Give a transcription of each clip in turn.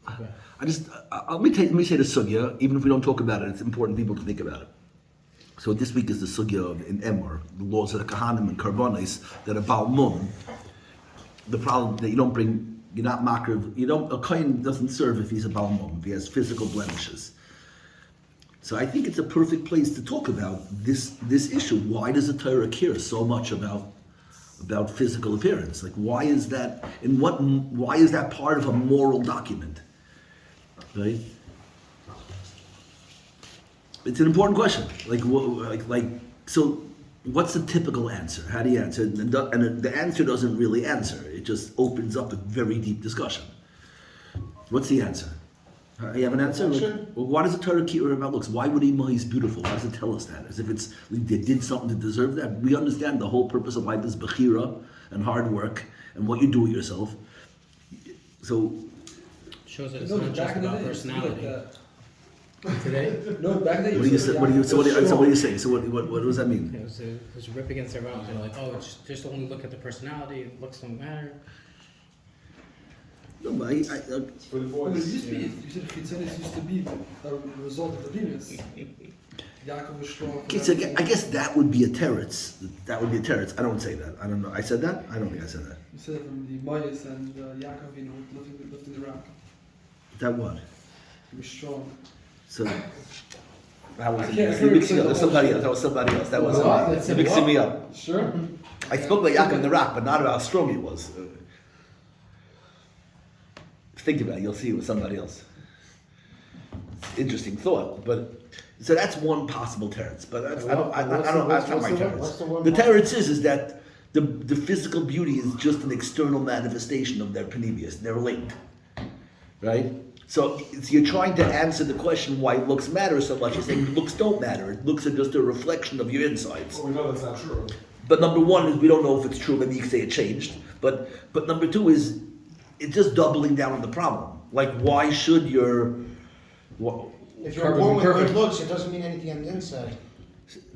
Let me say the sugya. Even if we don't talk about it, it's important people to think about it. So this week is the sugya in Emor, the laws of the Kahanim and Karbonis that are Baal Mun. The problem that you're not makriv, a kohen doesn't serve if he's a Baal Mun, if he has physical blemishes. So I think it's a perfect place to talk about this issue. Why does the Torah care so much about physical appearance? Like, why is that? Why is that part of a moral document? Right? It's an important question. So, what's the typical answer? How do you answer? And the answer doesn't really answer. It just opens up a very deep discussion. What's the answer? You have an answer? Why does the Torah care about looks? Why would Imah is beautiful? Why does it tell us that? As if they did something to deserve that? We understand the whole purpose of life is bechira and hard work and what you do with yourself. So shows that it's not just about personality. Today? No, back then. What do you say? What are you saying? So what does that mean? It was a rip against their mouths. They're like, oh, just only look at the personality. Looks don't matter. No, but for the boys. You said Chitzelis used to be a result of the Venus. Yaakov was strong. Okay, so I guess that would be a teretz. That would be a teretz. I don't say that. I don't know. I said that? I don't think I said that. You said it from the Mayas and Yaakov, lifting the rock. That what? He was strong. So that was mixing up. That was somebody else. That was mixing me up. Sure. I spoke about Yaakov and the rock, but not about how strong he was. Think about it, you'll see it with somebody else. Interesting thought, but so that's one possible teretz. But that's not my teretz. The teretz is that the physical beauty is just an external manifestation of their panemius. They're linked, right? So you're trying to answer the question why looks matter so much. You're saying looks don't matter. Looks are just a reflection of your insides. Well, we know that's not true. But number one is we don't know if it's true. Maybe you could say it changed. But number two is it's just doubling down on the problem. Like, why should If you're born with good looks, it doesn't mean anything on the inside.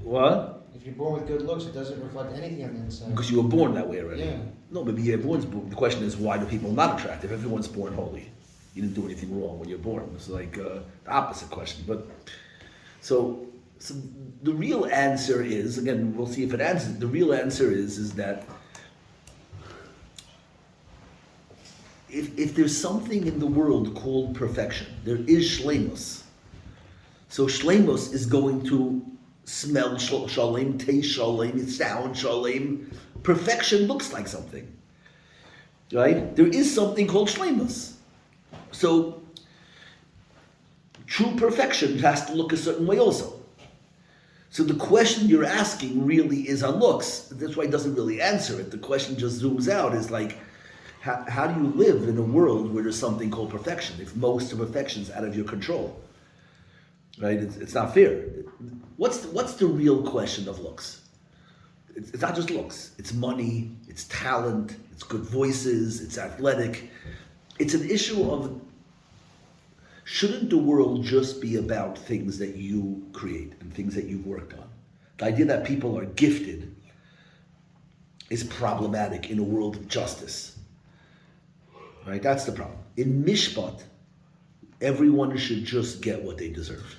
What? If you're born with good looks, it doesn't reflect anything on the inside. Because you were born that way already. Yeah. No, maybe everyone's born. The question is, why do people not attractive? Everyone's born holy. You didn't do anything wrong when you're born. It's like the opposite question. But so the real answer is, again, we'll see if it answers. The real answer is that if there's something in the world called perfection, there is shleimus. So shleimus is going to smell shalem, taste shalem, sound shalem. Perfection looks like something, right? There is something called shleimus. So true perfection has to look a certain way also. So the question you're asking really is on looks. That's why it doesn't really answer it. The question just zooms out, is like, how do you live in a world where there's something called perfection if most of perfection's out of your control? Right? It's not fair. What's the real question of looks? It's not just looks. It's money, it's talent, it's good voices, it's athletic. It's an issue of, shouldn't the world just be about things that you create and things that you've worked on? The idea that people are gifted is problematic in a world of justice. Right? That's the problem. In Mishpat, everyone should just get what they deserve.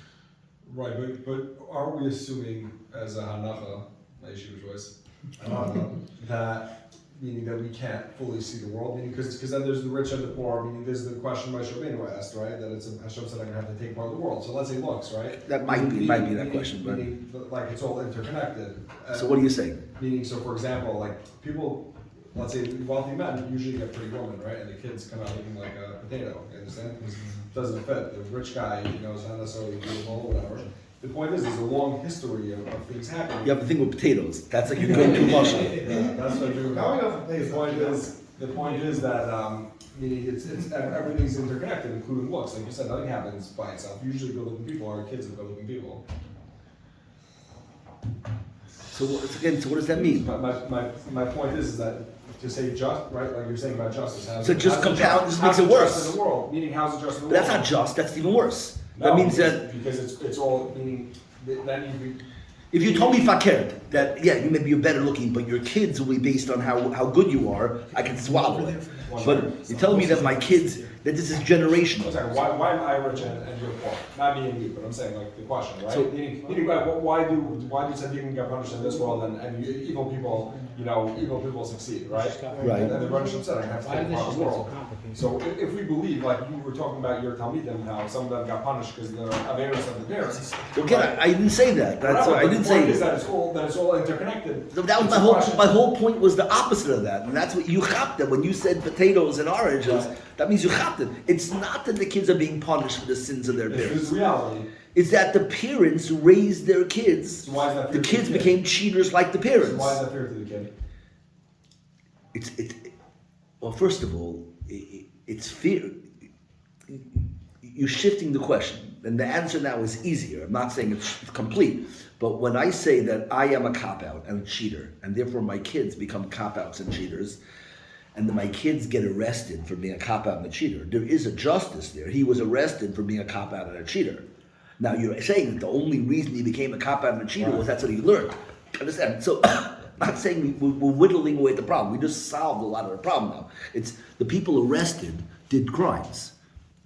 Right, but aren't we assuming as a hanacha, my issue choice, that meaning that we can't fully see the world, meaning because then there's the rich and the poor, meaning there's the question by Shabbeinu asked, right, that it's Hashem said I'm going to have to take part of the world. So let's say looks, right? That might be that question, but meaning, like it's all interconnected. So what are you saying? Meaning, so for example, like people, let's say wealthy men usually get pretty women, right? And the kids come out looking like a potato, you understand? Because it doesn't fit. The rich guy, is not necessarily beautiful or whatever. The point is, there's a long history of things happening. You have to think with potatoes. That's like you're going too much. That's what you're The point is that meaning it's everything's interconnected, including looks. Like you said, nothing happens by itself. Usually good-looking people are kids of good-looking people. So what does that mean? My point is that to say just, right, like you're saying about justice. So just compound, just makes it worse. In the world, meaning how's it just in the But world? that's not just, that's even worse. No, That means that because it's all meaning that you. if you told me fakert, that you maybe you're better looking, but your kids will be based on how good you are, I can swallow it. But you're telling me that my kids, that this is generational. I'm saying, why am I rich and you're poor? Not me and you, but I'm saying like the question, right? So- Meaning, why do some people get punished in this world and evil people succeed, right? Right. And the Rebbeinu said, I have to Why take is this apart just the so world. complicated? So if we believe, like you were talking about your Talmidim, how some of them got punished because the Averis of the parents. Again, I didn't say that. That's I didn't The say point is that it's all interconnected. that was It's a question. my whole point was the opposite of that, and that's what you chapted when you said potatoes and oranges. That means you chapted. It's not that the kids are being punished for the sins of their It's parents. reality. It's that the parents raised their kids. So why is that The fair to kids the kid? became cheaters like the So parents. why is that fair to the kid? Well, first of all, it's fear. You're shifting the question, and the answer now is easier. I'm not saying it's complete, but when I say that I am a cop-out and a cheater, and therefore my kids become cop-outs and cheaters, and then my kids get arrested for being a cop-out and a cheater, there is a justice there. He was arrested for being a cop-out and a cheater. Now, you're saying that the only reason he became a cop-out and a cheater was that's what he learned. Understand? So, not saying we're whittling away at the problem. We just solved a lot of the problem now. It's the people arrested did crimes.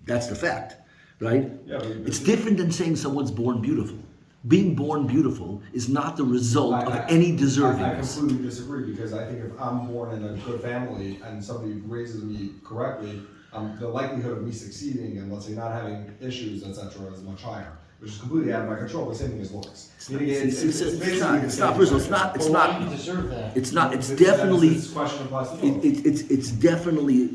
That's the fact, right? Yeah, but It's different than saying someone's born beautiful. Being born beautiful is not the result of any I deservingness. completely disagree because I think if I'm born in a good family and somebody raises me correctly, the likelihood of me succeeding and let's say not having issues, etc., is much higher, which is completely out of my control. The same thing as looks. Meaning it's It's not. basically It's the not. same First of all, thing. it's not. It's Well, why not. do you deserve that? It's not. It's This- definitely. This question applies to both. It's definitely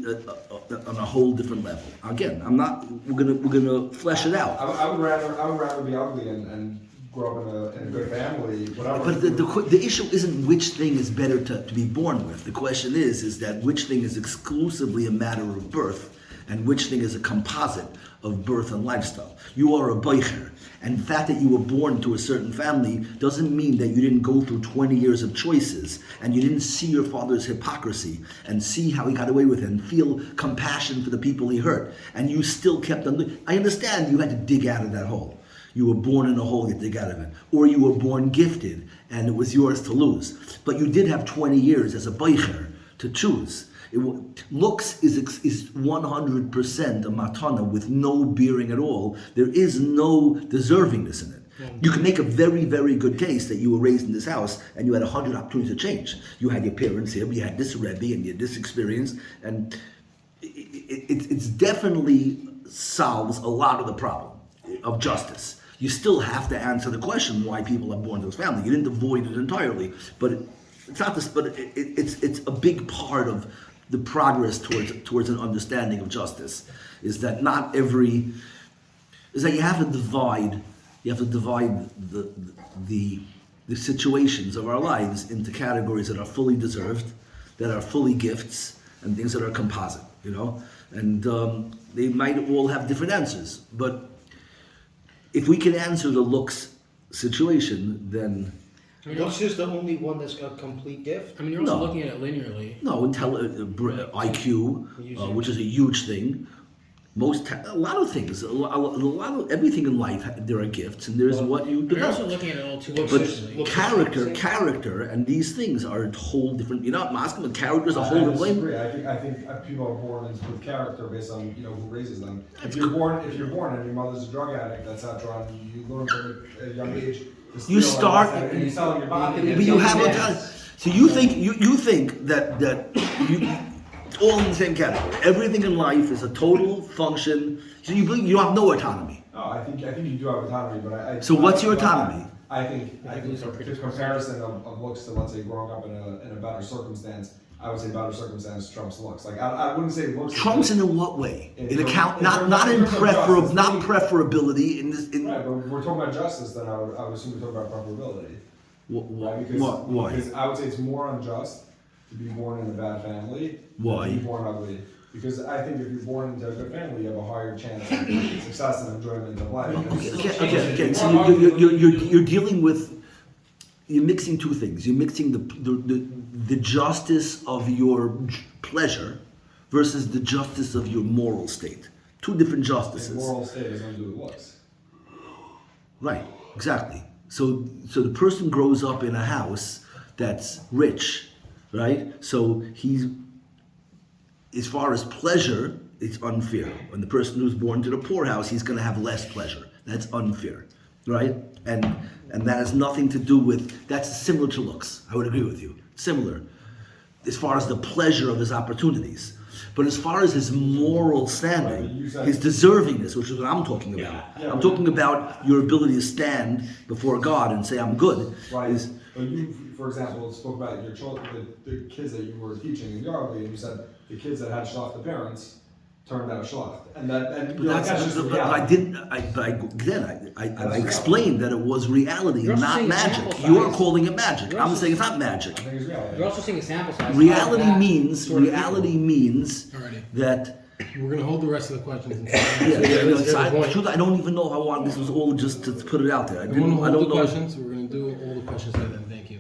on a whole different level. Again, I'm not. We're gonna flesh it out. I would rather be ugly and grow up in a good family, whatever. But the issue isn't which thing is better to be born with. The question is that which thing is exclusively a matter of birth, and which thing is a composite of birth and lifestyle. You are a boicher, and the fact that you were born to a certain family doesn't mean that you didn't go through 20 years of choices, and you didn't see your father's hypocrisy, and see how he got away with it, and feel compassion for the people he hurt, and you still kept on. I understand you had to dig out of that hole. You were born in a hole, you dig out of it. Or you were born gifted, and it was yours to lose. But you did have 20 years as a boicher to choose. Looks is 100% a matana with no bearing at all. There is no deservingness in it. You can make a very, very good case that you were raised in this house and you had 100 opportunities to change. You had your parents here, you had this Rebbe and you had this experience, and it's definitely solves a lot of the problem of justice. You still have to answer the question why people are born to this family. You didn't avoid it entirely, but it's not this. But it's a big part of the progress towards an understanding of justice. Is that not every? Is that you have to divide. You have to divide the situations of our lives into categories that are fully deserved, that are fully gifts, and things that are composite. You know, and they might all have different answers, but if we can answer the looks situation, then Looks is the only one that's got complete gift. I mean, you're also No. looking at it linearly. no, IQ, which is a huge thing. A lot of things, a lot of everything in life. There are gifts, and there's what you You're also develop. looking at it all too Looks But is- closely. looks character, and these things are a whole different. You're not masking, but character is a whole I different. disagree. I think people are born with character based on who raises them. If you're born and your mother's a drug addict, etc., and you learn from a young age to steal, You start, and you're selling your body. but you have a. So you think that you all in the same category. Everything in life is a total function. So you believe you have no autonomy. No, I think you do have autonomy, but I. So what's your autonomy? I think the comparison of looks to, let's say, growing up in a better circumstance, I would say better circumstance trumps looks. Like I wouldn't say looks. Trumps in what way? In In terms- account, in not terms- not in in terms of justice. not preferability in this. Right, but if we're talking about justice, then I would assume we're talking about preferability. Right? Because, Why? Because I would say it's more unjust to be born in a bad family Why? than to be born ugly. Because I think if you're born into a good family, you have a higher chance of success and enjoyment of life. Okay. So you're dealing with. You're mixing two things. You're mixing the justice of your pleasure versus the justice of your moral state. Two different The justices. moral state is going to do with looks. Right, exactly. So the person grows up in a house that's rich, right? So he's, as far as pleasure it's unfair. When the person who's born to the poorhouse, he's going to have less pleasure. That's unfair, right? And that has nothing to do with, that's similar to looks. I would agree with you. Similar, as far as the pleasure of his opportunities. But as far as his moral standing, his deservingness, which is what I'm talking about. Yeah. I'm talking about your ability to stand before God and say, I'm good. Right. But you, for example, spoke about your children, the kids that you were teaching in Yardley, and you said the kids that had shlacht the parents turned out shlacht, and But you're like, that's just the reality. I explained that it was reality, You're also not saying magic. sample size. You're calling it magic. You're I'm also saying it's not magic. I think it's reality. You're also seeing sample size. Reality That means sort of Alrighty. that. We're gonna hold the rest of the questions until I don't even know how I want. This was all just to put it out there. I We want to don't hold the know. questions. We're gonna do all the questions and then thank you.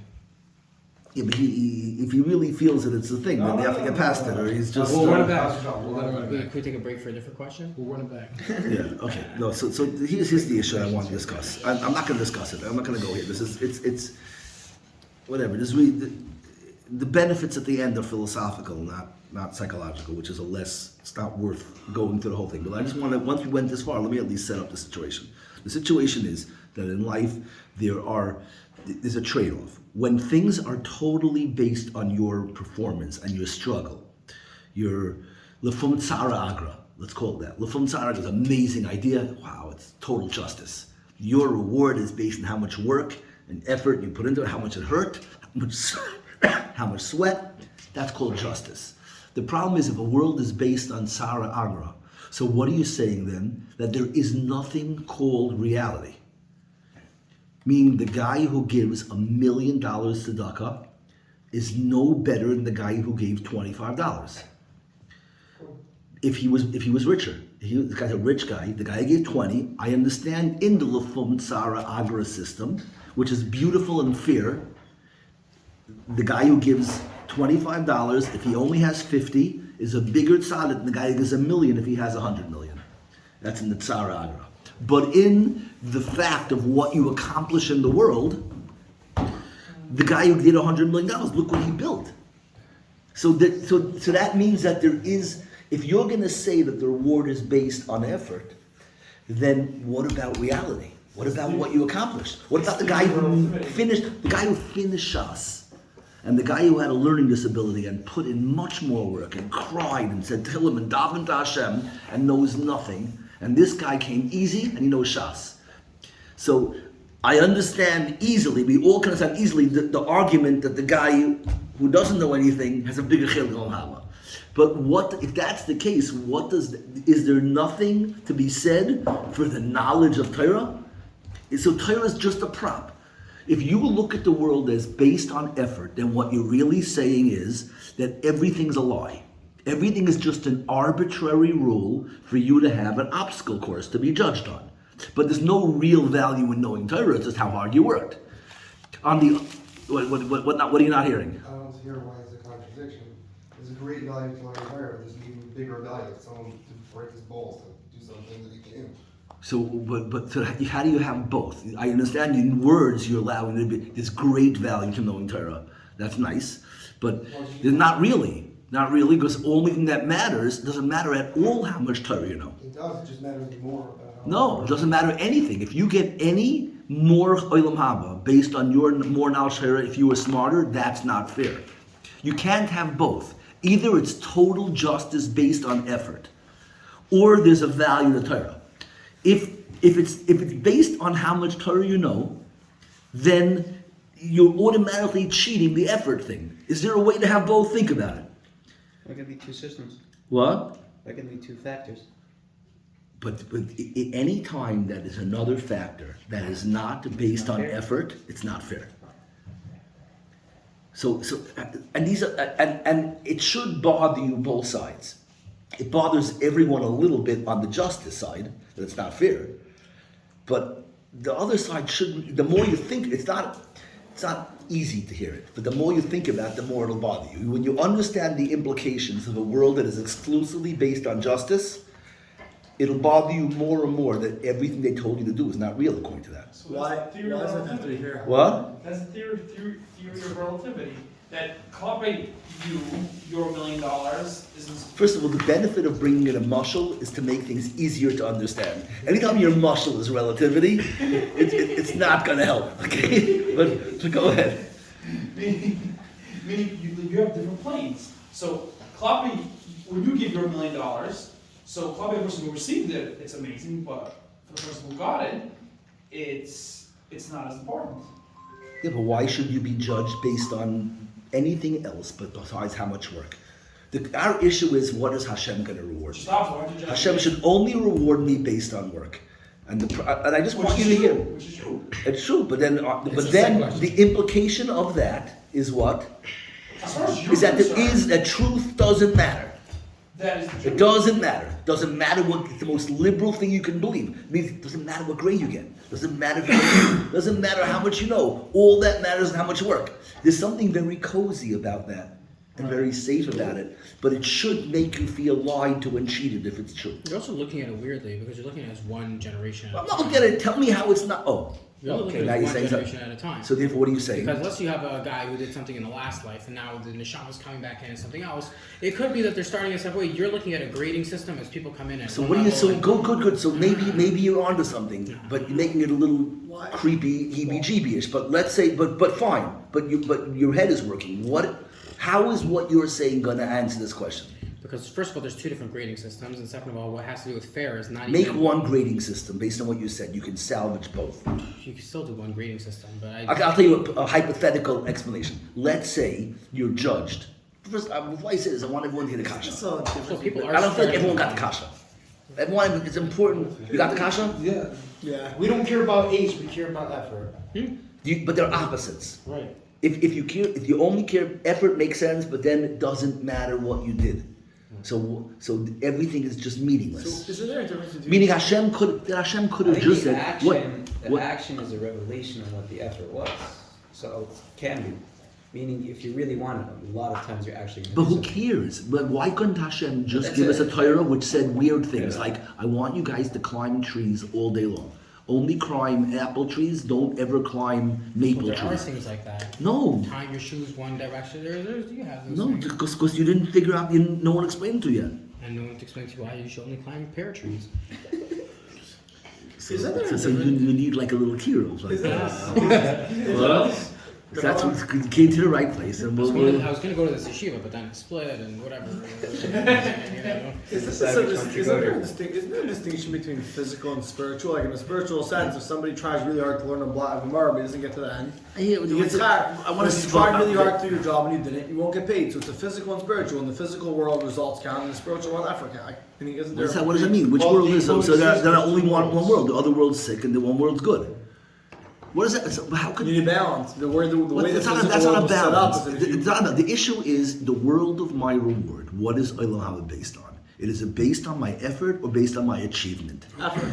Yeah, but if he really feels that it's a thing, then they have to get past it, or he's just. We'll run it We'll back. We'll let it run it Can back. we take a break for a different question? We'll run it back. Yeah. Okay. No. So here's the issue I want to discuss. I'm not going to discuss it. I'm not going to go here. This is it's whatever. The benefits at the end are philosophical, not psychological, which is it's not worth going through the whole thing. But I just want to, once we went this far, let me at least set up the situation. The situation is that in life there's a trade-off. When things are totally based on your performance and your struggle, your lefum tzara agra, let's call it that. Lefum tzara is an amazing idea. Wow, it's total justice. Your reward is based on how much work and effort you put into it, how much it hurt, how much sweat. That's called justice. The problem is if a world is based on tzara agra, so what are you saying then? That there is nothing called reality. Meaning the guy who gives $1 million tzedakah is no better than the guy who gave $25. If he was richer, this guy's a rich guy. The guy who gave 20. I understand in the lefum tzara agra system, which is beautiful and fair. The guy who gives $25, if he only has 50, is a bigger tzaddik than the guy who gives $1 million if he has 100 million. That's in the tzara agra. But in the fact of what you accomplish in the world, the guy who did $100 million, look what he built. So that means that there is, if you're going to say that the reward is based on effort, then what about reality? What about what you accomplished? What about the guy who finished Shas, and the guy who had a learning disability and put in much more work and cried and said Tehillim and daven to Hashem and knows nothing? And this guy came easy, and he knows Shas. So I understand easily, we all can understand easily the argument that the guy who doesn't know anything has a bigger chilek on Hama. But if that's the case, is there nothing to be said for the knowledge of Torah? So Torah is just a prop. If you look at the world as based on effort, then what you're really saying is that everything's a lie. Everything is just an arbitrary rule for you to have an obstacle course to be judged on. But there's no real value in knowing Torah, it's just how hard you worked. On the, what are you not hearing? I don't hear why it's a contradiction. There's a great value to learn Torah. There's an even bigger value to someone to break his balls to do something that he can't. So how do you have both? I understand in words you're allowing there to be this great value to knowing Torah. That's nice, but there's not really. Not really, because the only thing that matters doesn't matter at all how much Torah you know. It does, it just matters more about how. No, it doesn't matter anything. If you get any more Olam Haba based on your more knowledge Torah, if you were smarter, that's not fair. You can't have both. Either it's total justice based on effort, or there's a value to Torah. If it's based on how much Torah you know, then you're automatically cheating the effort thing. Is there a way to have both? Think about it. There can be two systems. What? There can be two factors. But any time that is another factor that is not based on effort, it's not fair. So and these are and it should bother you both sides. It bothers everyone a little bit on the justice side that it's not fair, but the other side shouldn't. The more you think, it's not easy to hear it, but the more you think about it, the more it'll bother you. When you understand the implications of a world that is exclusively based on justice, it'll bother you more and more that everything they told you to do is not real according to that. So why does that have to be here? What? That's a theory of relativity that cooperate you your $1 million isn't. First of all, the benefit of bringing in a mushal is to make things easier to understand. Anytime your mushal is relativity, it's not going to help. Okay, but go ahead. Meaning you have different planes. So Kloppy, when you give your $1 million, so Kloppy, the person who received it, it's amazing, but for the person who got it, it's not as important. Yeah, but why should you be judged based on anything else but besides how much work? Our issue is, what is Hashem going to reward me? Stop, why don't you judge Hashem me? should only reward me based on work. And I just want you to hear. Which is true. It's true, but then the same question. the implication of that is what? As far as you're Is that concerned, that truth doesn't matter. that is the It truth. doesn't matter. Doesn't matter what the most liberal thing you can believe. It means it doesn't matter what grade you get. Doesn't matter doesn't matter how much you know. All that matters is how much work. There's something very cozy about that and very safe about it. But it should make you feel lied to and cheated if it's true. You're also looking at it weirdly because you're looking at it as one generation. I'm not looking at it. Tell me how it's not. Oh, You're okay. looking Now at you're it saying one generation something. at a time. So therefore, what are you saying? Because unless you have a guy who did something in the last life and now the neshama's coming back in as something else, it could be that they're starting a separate way. You're looking at a grading system as people come in. At So one what are you? level So and- good. So maybe you're onto something, but you're making it a little creepy, heebie-jeebie-ish. But let's say, but fine. But your head is working. How is what you're saying going to answer this question? Because first of all, there's two different grading systems, and second of all, what has to do with fair is not Make even. one grading system based on what you said. You can salvage both. You can still do one grading system, but I'll tell you a hypothetical explanation. Let's say you're judged. First, why I say this, I want everyone to get a kasha. so people are. I don't feel like everyone got the kasha. Everyone, it's important. You got the kasha? Yeah. Yeah. We don't care about age, we care about effort. But they're opposites. Right. If you only care, effort makes sense, but then it doesn't matter what you did. So everything is just meaningless. Isn't there a difference between Meaning Hashem could have just said The action is a revelation of what the effort was. So it can be. Meaning, if you really want it, a lot of times you're actually going to But do who something. cares? But why couldn't Hashem just That's give us a it. Torah which said weird things like, I want you guys to climb trees all day long. Only climb apple trees, don't ever climb maple There are trees. things like that. No, Tying your shoes one direction. You have those no, things. because you didn't figure out, no one explained to you. And no one explains to you why you should only climb pear trees. So, Isn't there a so you need like a little hero. Like, Well, that's what you came to the right place. And I was we'll, gonna go to this yeshiva, but then it split and whatever. You know. isn't there a distinction between physical and spiritual? Like in a spiritual sense, if somebody tries really hard to learn a block of Gemara but he doesn't get to the end, he gets tired. I want If to you tried really hard to do your job and you didn't, you won't get paid. So it's a physical and spiritual. In the physical world, results count. In the spiritual world, effort count. I think isn't there? What does that mean? Which world is it? So there are only one world. The other world's sick and the one world's good. What is that? So how could You need balance. The way the that's physical not a world was set up balance. is that if you- The issue is the world of my reward. What is Olam Haba based on? Is it based on my effort or based on my achievement? effort.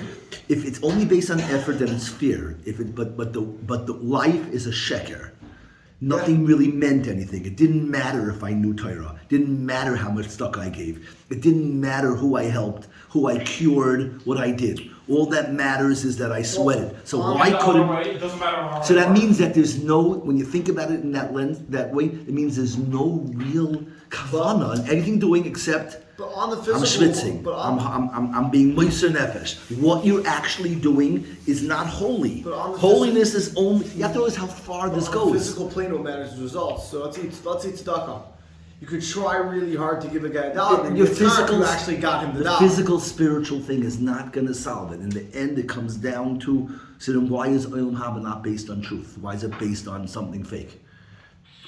If it's only based on effort, then it's fair. But the life is a sheker. Nothing really meant anything. It didn't matter if I knew Torah. It didn't matter how much stuck I gave. It didn't matter who I helped, who I cured, what I did. All that matters is that I sweated. So why couldn't? It doesn't matter how So that means that there's no, when you think about it in that lens, that way, it means there's no real kavana in anything doing except But on the I'm physical, schwitzing. but on, I'm being moiser nefesh. What you're actually doing is not holy. But on the Holiness is only. You have to realize how far this on the goes. physical plane what matters is results. So let's eat tzedakah. You could try really hard to give a guy a dollar, but Your your time physical, you actually got him the the dollar. physical spiritual thing is not going to solve it. In the end, it comes down to, so then why is Olam Haba not based on truth? Why is it based on something fake?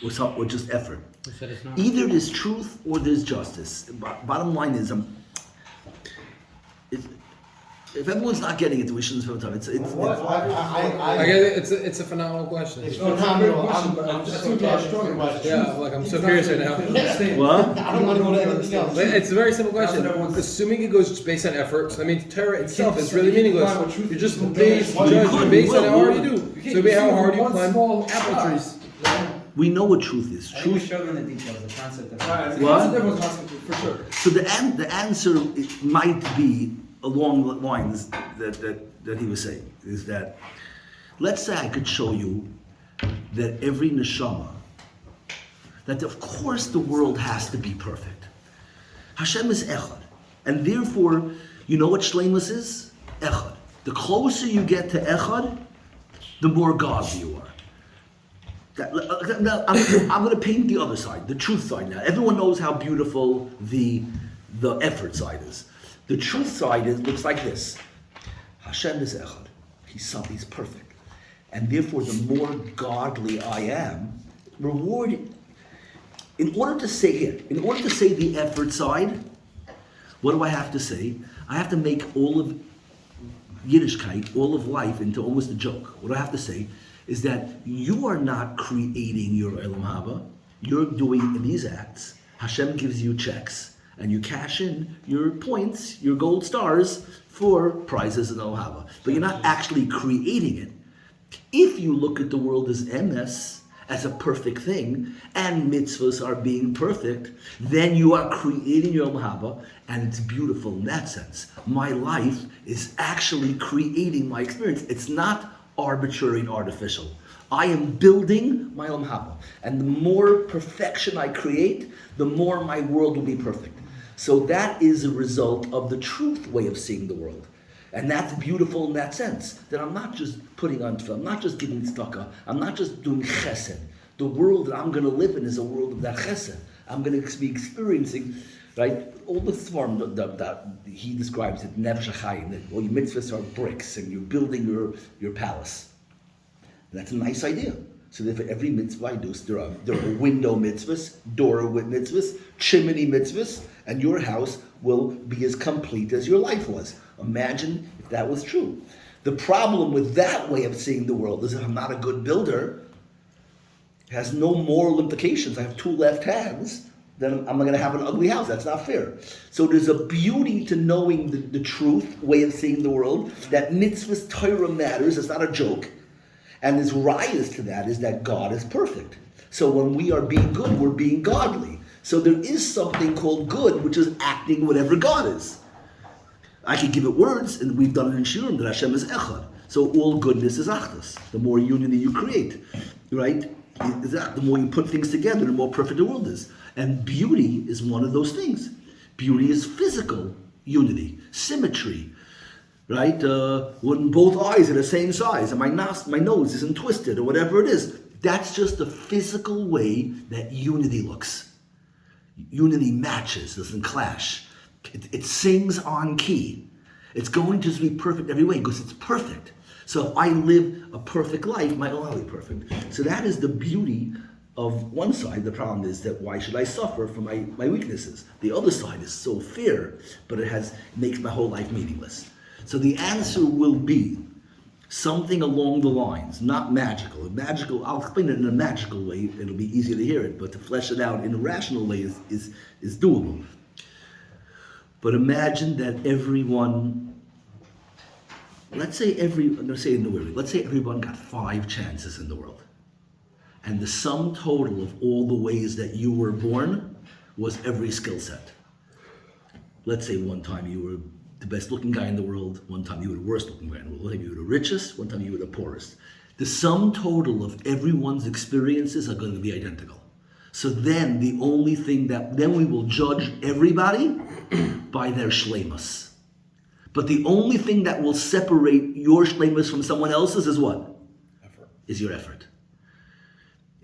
Or just effort? Who said it's not? Either there's truth or there's justice. Bottom line is, if everyone's not getting it, we shouldn't spend time. I get it. It's a phenomenal question. It's phenomenal. I'm just so yeah, like I'm so curious right now. What? I don't want to go to anything else. But it's a very simple question. Assuming it goes based on effort, so that means Torah itself is really meaningless. You're just based based on how hard you do. So maybe how hard you climb apple trees. We know what truth is. I think we Truth. showed them the details, the concept of What? For sure. So the answer might be along the lines that he was saying, is that, let's say I could show you that every neshama, that of course the world has to be perfect. Hashem is Echad. And therefore, you know what Shleimus is? Echad. The closer you get to Echad, the more godly you are. Now, I'm going to paint the other side, the truth side now. Everyone knows how beautiful the effort side is. The truth side looks like this. Hashem is Echad. He's perfect. And therefore, the more godly I am, rewarded. In order to say the effort side, what do I have to say? I have to make all of Yiddishkeit, all of life, into almost a joke. What I have to say is that you are not creating your Elam Haba. You're doing these acts. Hashem gives you checks, and you cash in your points, your gold stars, for prizes in Elam Haba. But you're not actually creating it. If you look at the world as MS, as a perfect thing, and mitzvahs are being perfect, then you are creating your Elam Haba, and it's beautiful in that sense. My life is actually creating my experience. It's not arbitrary and artificial. I am building my Elam Haba. And the more perfection I create, the more my world will be perfect. So that is a result of the truth way of seeing the world. And that's beautiful in that sense, that I'm not just putting on tefillin, I'm not just giving tzedakah, I'm not just doing chesed. The world that I'm going to live in is a world of that chesed. I'm going to be experiencing, right, all the form that he describes it, nefesh hachayim, that all your mitzvahs are bricks and you're building your palace. And that's a nice idea. So that for every mitzvah I do, there are window mitzvahs, door mitzvahs, chimney mitzvahs, and your house will be as complete as your life was. Imagine if that was true. The problem with that way of seeing the world is if I'm not a good builder, it has no moral implications. I have two left hands, then I'm going to have an ugly house. That's not fair. So there's a beauty to knowing the truth way of seeing the world, that mitzvahs, Torah matters. It's not a joke. And his rayas to that is that God is perfect. So when we are being good, we're being godly. So there is something called good, which is acting whatever God is. I could give it words, and we've done it in Shurim, that Hashem is Echad. So all goodness is Achdus. The more unity you create, right? The more you put things together, the more perfect the world is. And beauty is one of those things. Beauty is physical unity, symmetry, right? When both eyes are the same size, and my nose isn't twisted, or whatever it is. That's just a physical way that unity looks. Unity matches, doesn't clash. It sings on key. It's going to be perfect every way because it's perfect. So if I live a perfect life, my life will be perfect. So that is the beauty of one side. The problem is that why should I suffer for my weaknesses? The other side is so fair, but it makes my whole life meaningless. So the answer will be something along the lines, not magical. Magical, I'll explain it in a magical way. It'll be easier to hear it, but to flesh it out in a rational way is doable. But imagine that everyone, I'm going to say it in the way, let's say everyone got 5 chances in the world. And the sum total of all the ways that you were born was every skill set. Let's say one time you were the best looking guy in the world, one time you were the worst looking guy in the world, one time you were the richest, one time you were the poorest. The sum total of everyone's experiences are going to be identical. So then the only thing then we will judge everybody by their shleimus. But the only thing that will separate your shleimus from someone else's is what? Effort. Is your effort.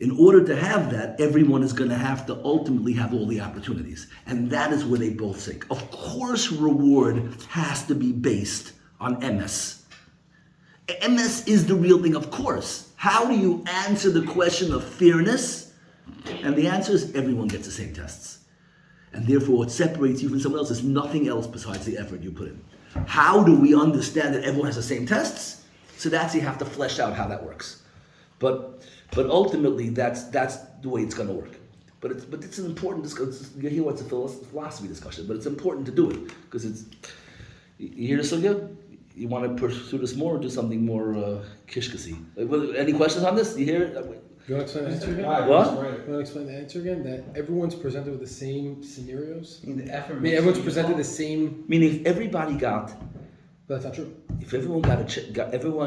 In order to have that, everyone is going to have to ultimately have all the opportunities. And that is where they both sink. Of course, reward has to be based on MS. MS is the real thing, of course. How do you answer the question of fairness? And the answer is everyone gets the same tests. And therefore what separates you from someone else is nothing else besides the effort you put in. How do we understand that everyone has the same tests? So that's, you have to flesh out how that works. But ultimately that's the way it's going to work. But it's an important discussion. You hear what's a philosophy discussion, but it's important to do it because you hear this, Sugya? You want to pursue this more or do something more kishkasi? Any questions on this? You hear it? You want to explain the answer again? What? You want to explain the answer again? That everyone's presented with the same scenarios? Everyone's presented the same... Meaning if everybody got... But that's not true. If everyone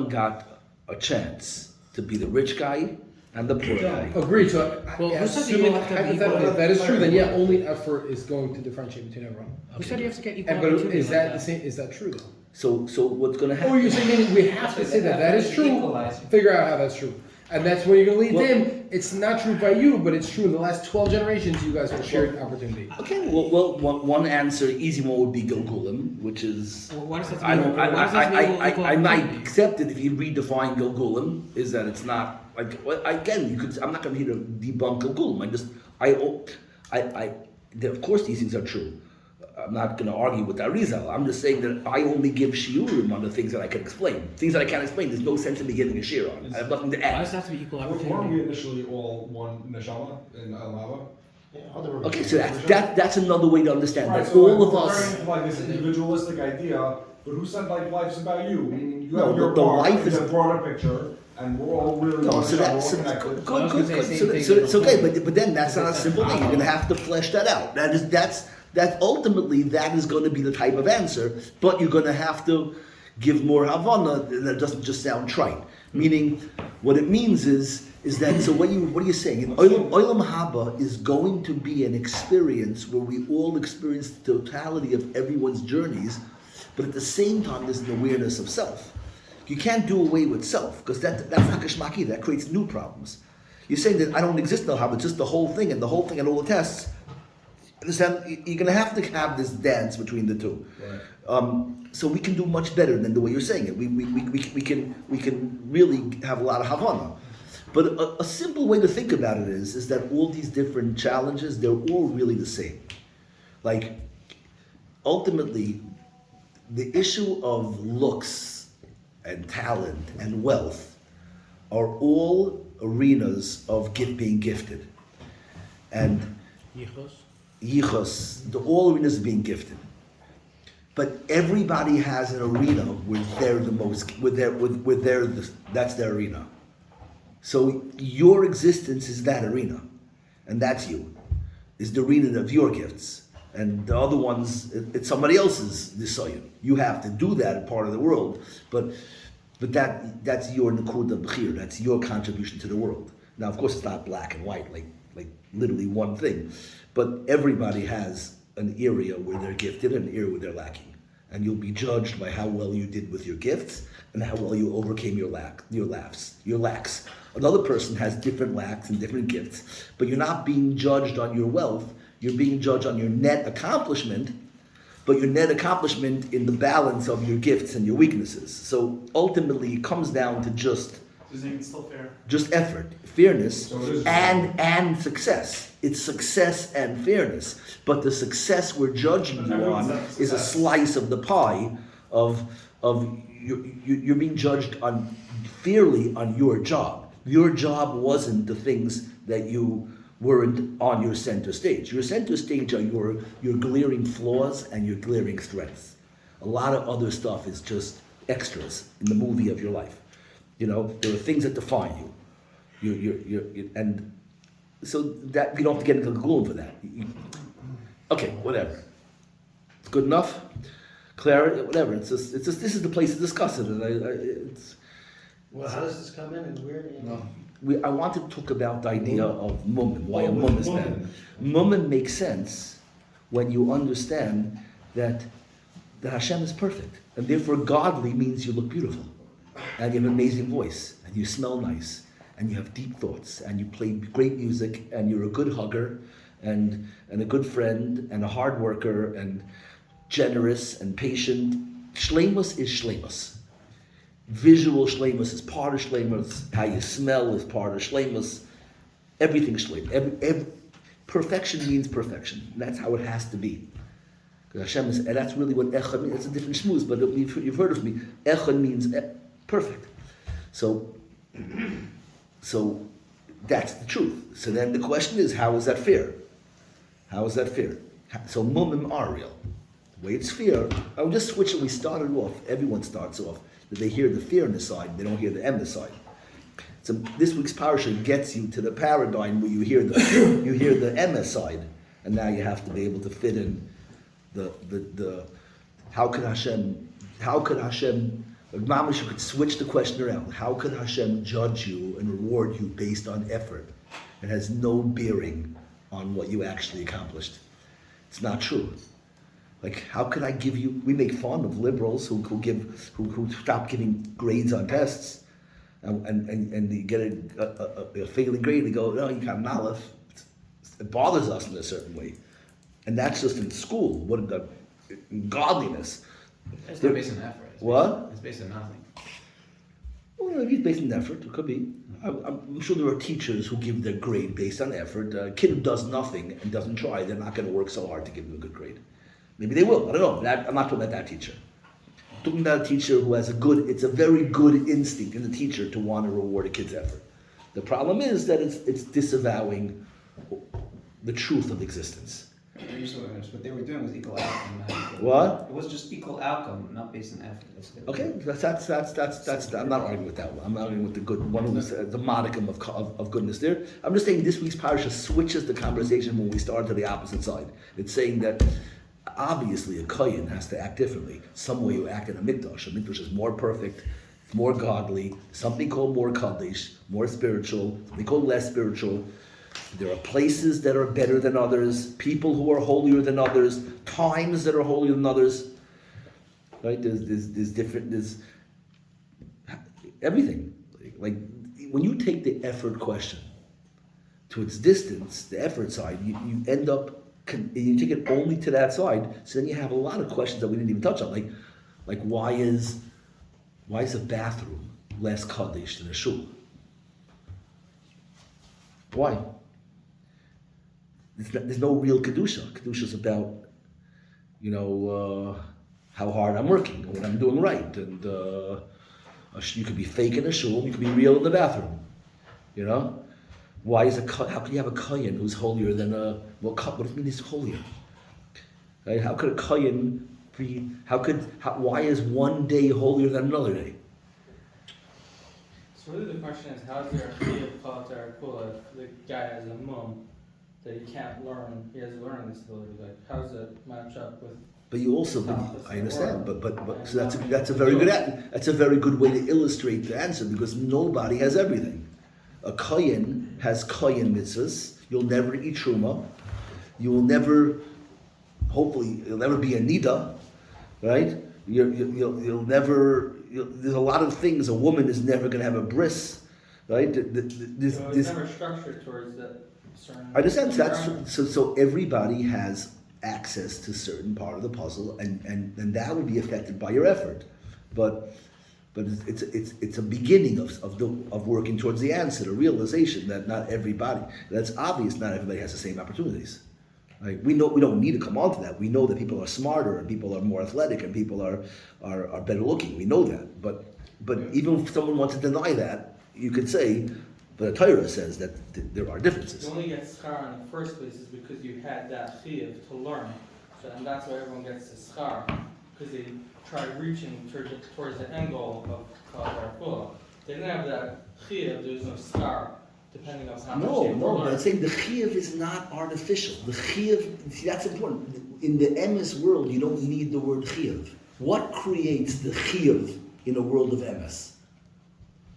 got a chance to be the rich guy and the poor guy. Agreed. So, Well, who said assuming you have to have equal hypothetically, if that is true, then yeah, only effort is going to differentiate between everyone. Who said you have to get equal And but opportunity? is like that the same? Is that true though? So what's going to Oh, happen? you're saying meaning we have to say that is true. Equalizer. Figure out how that's true, and that's where you're going to lead Well- them. It's not true by you, but it's true in the last 12 generations. You guys have shared opportunity. Okay, well, one answer, easy one would be Gilgulim, which is Well, what does that I don't. mean? What does that mean, equal I might opportunity? accept it if you redefine Gilgulim. Is that it's not like well, again? You could. I'm not going to here to debunk Gilgulim. Of course, these things are true. I'm not going to argue with Arizal. I'm just saying that I only give shiurim on the things that I can explain. Things that I can't explain, there's no sense in me giving a shiur on. I have nothing to Why does add. it have to be equal Weren't opportunity? we initially all one neshama in Alava? Yeah, other Okay, so that's another way to understand Right, that so all of we're us. turning into like this individualistic idea, but who said like life's about you? Meaning you No, have your the part, life is- the broader picture, and we're all really No, one so shot, that's we're all connected. I was good. gonna say same thing, So it's but- okay, but then that's not a simple thing. You're gonna have to flesh that out. That ultimately that is going to be the type of answer, but you're going to have to give more havana. That doesn't just sound trite. Meaning, what it means is that so what are you saying? Olam Haba is going to be an experience where we all experience the totality of everyone's journeys, but at the same time there's an awareness of self. You can't do away with self because that's not kashmaki. That creates new problems. You're saying that I don't exist in Olam Haba, it's just the whole thing and all the tests. Understand? You're going to have this dance between the two. Right. So we can do much better than the way you're saying it. We can really have a lot of havana. But a simple way to think about it is that all these different challenges, they're all really the same. Like, ultimately, the issue of looks and talent and wealth are all arenas of being gifted. And yichus, all arenas of being gifted. But everybody has an arena where they're the most, that's their arena. So your existence is that arena, and that's you, is the arena of your gifts. And the other ones, it's somebody else's nisayon. You have to do that part of the world, but that's your nakuda b'chir, that's your contribution to the world. Now, of course, it's not black and white, like literally one thing, but everybody has an area where they're gifted and an area where they're lacking, and you'll be judged by how well you did with your gifts and how well you overcame your lacks. Another person has different lacks and different gifts, but you're not being judged on your wealth. You're being judged on your net accomplishment, but your net accomplishment in the balance of your gifts and your weaknesses. So ultimately, it comes down to just Still fair. just effort, fairness, So it is- and success. It's success and fairness. But the success we're judging you on is a slice of the pie of you're being judged on fairly on your job. Your job wasn't the things that you weren't on your center stage. Your center stage are your glaring flaws and your glaring strengths. A lot of other stuff is just extras in the movie of your life. You know, there are things that define you. And so that you don't have to get into the gloom for that. Okay, whatever. It's good enough. Clarity, whatever. It's just this is the place to discuss it. And it's. Well, how does this come in? It's weird. I want to talk about the idea of mummin, why a mum is bad. Mummin makes sense when you understand that Hashem is perfect, and therefore godly means you look beautiful, and you have an amazing voice, and you smell nice, and you have deep thoughts, and you play great music, and you're a good hugger, and a good friend, and a hard worker, and generous and patient. Shleimus is shleimus. Visual shleimus is part of shleimus. How you smell is part of shleimus. Everything's shleimus. Perfection means perfection. And that's how it has to be. Because Hashem is, and that's really what echad means. It's a different shmooze, but you've heard of me. Echad means perfect. So that's the truth. So then the question is, how is that fair? How is that fair? So mumim are real. The way it's fair, I'll just switch it. We started off, everyone starts off, that they hear the fairness side, they don't hear the emes side. So this week's parasha gets you to the paradigm where you hear the emes side, and now you have to be able to fit in the how could Hashem Mamish, you could switch the question around. How could Hashem judge you and reward you based on effort? It has no bearing on what you actually accomplished. It's not true. Like, how could I give you? We make fun of liberals who stop giving grades on tests, and you get a failing grade. They go, no, you got an aleph. It bothers us in a certain way, and that's just in school. What the godliness? It's not based on effort. What? It's based on nothing. Well, maybe it's based on effort. It could be. I'm sure there are teachers who give their grade based on effort. A kid who does nothing and doesn't try, they're not going to work so hard to give them a good grade. Maybe they will. I don't know. I'm not talking about that teacher. I'm talking about a teacher who has it's a very good instinct in the teacher to want to reward a kid's effort. The problem is that it's disavowing the truth of existence. What they were doing was equal outcome. What? It was just equal outcome, not based on effort. Okay, that's. I'm not arguing with that one. I'm not arguing with the good one. Was the modicum of goodness there. I'm just saying this week's parasha switches the conversation when we start to the opposite side. It's saying that obviously a kohen has to act differently. Some way you act in a mikdash. A mikdash is more perfect, more godly. Something called more kaddish, more spiritual. Something called less spiritual. There are places that are better than others, people who are holier than others, times that are holier than others. Right? There's everything. Like when you take the effort question to its distance, the effort side, you end up, you take it only to that side, so then you have a lot of questions that we didn't even touch on. Like why is a bathroom less kaddish than a shul? Why? There's no real kedusha. Kedusha is about, how hard I'm working and what I'm doing right. And you could be fake in a shul, you could be real in the bathroom. Why how can you have a kohen who's holier than what does it mean he's holier? Right? How could a kohen be? Why is one day holier than another day? So really the question is, how is there a fee of Kala Kula if the guy has a mum that he can't learn, he has a learning disability? Like, how does it match up with? But you also, I understand, but so that's a very good way to illustrate the answer, because nobody has everything. A kohen has kohen mitzvahs. You'll never eat truma. You will never, hopefully, you'll never be a nida, right? You'll never. There's a lot of things. A woman is never going to have a bris, right? It's never structured towards that certain. I understand. So everybody has access to certain part of the puzzle, and that will be affected by your effort, but it's a beginning of working towards the answer, the realization that not everybody. That's obvious. Not everybody has the same opportunities. Right? We know we don't need to come on to that. We know that people are smarter and people are more athletic and people are better looking. We know that. But even if someone wants to deny that, you could say, but the Torah says that there are differences. You only get schar in the first place is because you had that chiyuv to learn. So, and that's why everyone gets the schar, because they try reaching towards the end goal of Kala Kula. They didn't have that chiyuv, there's no schar. Depending on how much they learn. But I'm saying the chiyuv is not artificial. The chiyuv, see, that's important. In the emes world, you don't need the word chiyuv. What creates the chiyuv in a world of emes?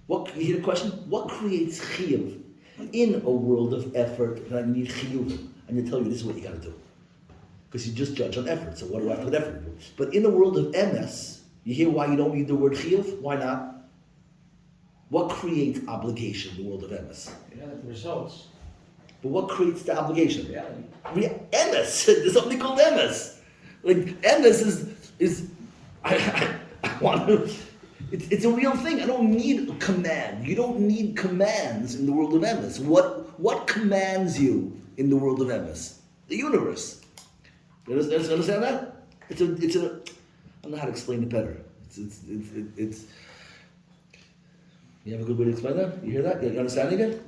You hear the question? What creates chiyuv in a world of effort? And I need chiyuv. I'm going to tell you this is what you got to do. Because you just judge on effort. So what do I put effort into? But in a world of emes, you hear why you don't need the word chiyuv? Why not? What creates obligation in the world of emes? The results. But what creates the obligation? Reality. Emes. There's something called emes. Like emes is I want to. It's a real thing. I don't need a command. You don't need commands in the world of emes. What commands you in the world of emes? The universe. You understand that? It's a. I don't know how to explain it better. It's. You have a good way to explain that? You hear that? You understanding it?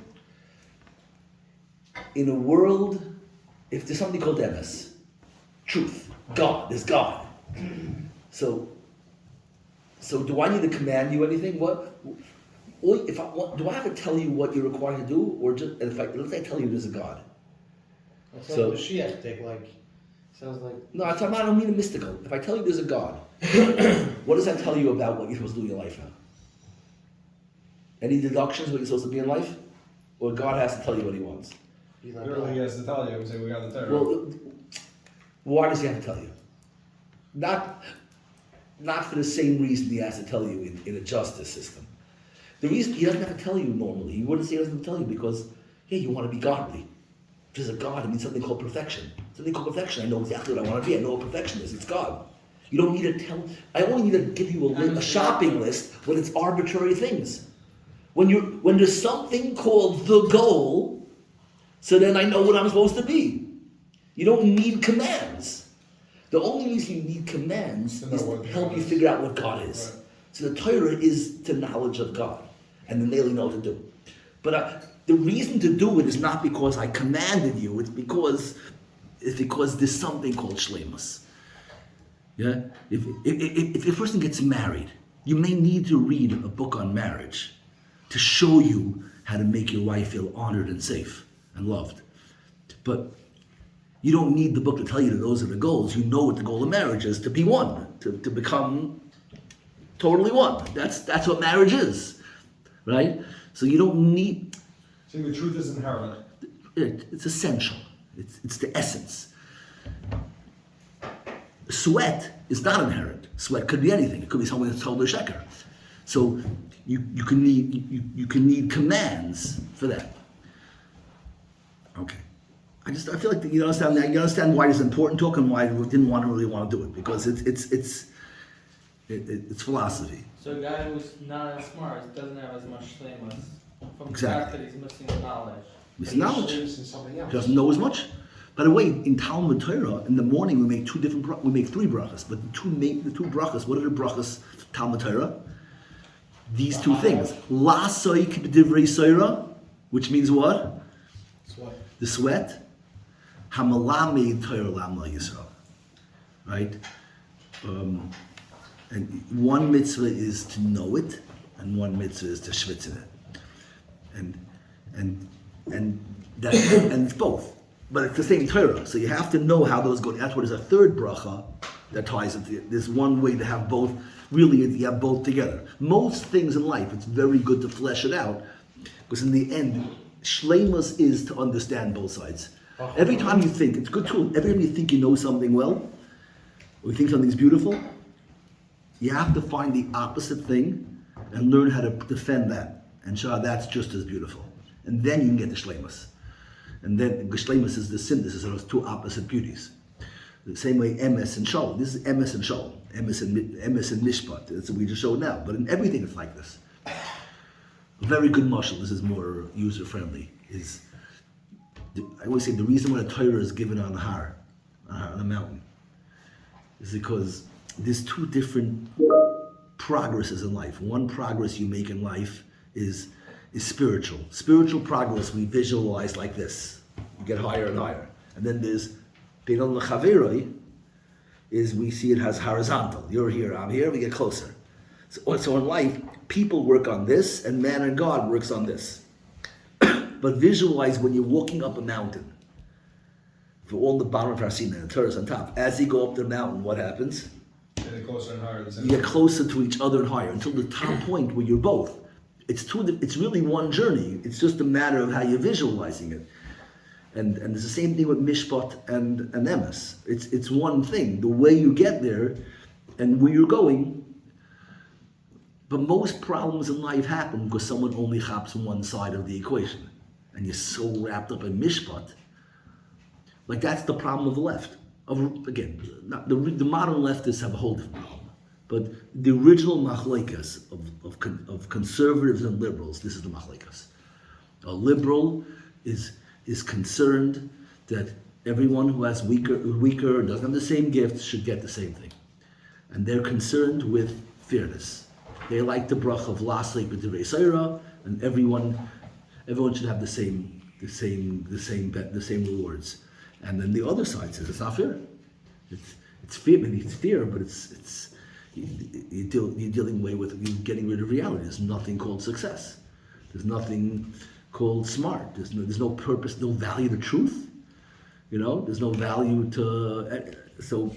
In a world, if there's something called emes, truth, God, there's God. So do I need to command you anything? Do I have to tell you what you're required to do, or just let's say I tell you there's a God? That's like the Mashiach take, sounds like. No, I don't mean a mystical. If I tell you there's a God, What does that tell you about what you're supposed to do in your life now? Any deductions what you're supposed to be in life? Or God has to tell you what he wants? Literally, he has to tell you. We say we got the Torah. Well, why does he have to tell you? Not for the same reason he has to tell you in a justice system. The reason he doesn't have to tell you normally, he wouldn't say he doesn't tell you because, hey, you want to be godly. If there's a God, it means something called perfection. Something called perfection. I know exactly what I want to be. I know what perfection is. It's God. You don't need to tell. I only need to give you a shopping list when it's arbitrary things. When there's something called the goal, so then I know what I'm supposed to be. You don't need commands. The only reason you need commands is to help you figure out what God is. Right. So the Torah is the knowledge of God, and then they'll know what to do. But the reason to do it is not because I commanded you. It's because there's something called shleimus. Yeah. If a person gets married, you may need to read a book on marriage to show you how to make your wife feel honored and safe and loved. But you don't need the book to tell you that those are the goals. You know what the goal of marriage is, to be one, to become totally one. That's what marriage is, right? So you don't need... So the truth is inherent. It's essential. It's the essence. Sweat is not inherent. Sweat could be anything. It could be someone that's told a sheker. So you can need commands for that. Okay. I feel like you understand that. You understand why it's important talk and why we didn't really want to do it, because it's philosophy. So a guy who's not as smart doesn't have as much shleimus from the fact Exactly. that he's missing knowledge. Missing knowledge. Doesn't know as much. By the way, in Talmud Torah, in the morning we make we make three brachas, but the two brachas. What are the brachas? Talmud Torah. These two things. La soik b'divrei soira, which means what? Sweat. The sweat. Hamalamed Torah lamla Yisrael. Right? And one mitzvah is to know it, and one mitzvah is to schwitz in it. And it's both. But it's the same Torah, so you have to know how those go. That's what is a third bracha that ties into it. There's one way to have both. Really, you have both together. Most things in life, it's very good to flesh it out, because in the end, shleimus is to understand both sides. Every time you think, it's good too, every time you think you know something well, or you think something's beautiful, you have to find the opposite thing and learn how to defend that, and show how that's just as beautiful. And then you can get the shleimus. And then shleimus is the synthesis of those two opposite beauties. The same way emes and shalom. This is emes and shalom. Emes and mishpat. That's what we just showed now. But in everything it's like this. A very good mashal, this is more user friendly, I always say the reason why the Torah is given on the mountain, is because there's two different progresses in life. One progress you make in life is spiritual. Spiritual progress we visualize like this. You get higher and higher. And then there's Beinol L'Chaveroi, is we see it as horizontal. You're here, I'm here, we get closer. So in life, people work on this, and man and God works on this. But visualize when you're walking up a mountain. For all the bottom of Harsina and the Torah's on top. As you go up the mountain, what happens? You get closer and higher. You get closer to each other and higher until the top point where you're both. It's really one journey. It's just a matter of how you're visualizing it. And it's the same thing with mishpat and emes. It's one thing. The way you get there and where you're going. But most problems in life happen because someone only hops on one side of the equation. And you're so wrapped up in mishpat. Like that's the problem of the left. The modern leftists have a whole different problem. But the original machlekes of conservatives and liberals, this is the machlekes. A liberal is concerned that everyone who has weaker or doesn't have the same gifts should get the same thing. And they're concerned with fairness. They like the brach of laslik b'divrei seira, and everyone should have the same rewards. And then the other side says it's not fair. It's fear, maybe it's fear, but you're dealing with getting rid of reality. There's nothing called success. There's nothing called smart. There's no purpose, no value to truth. There's no value to. So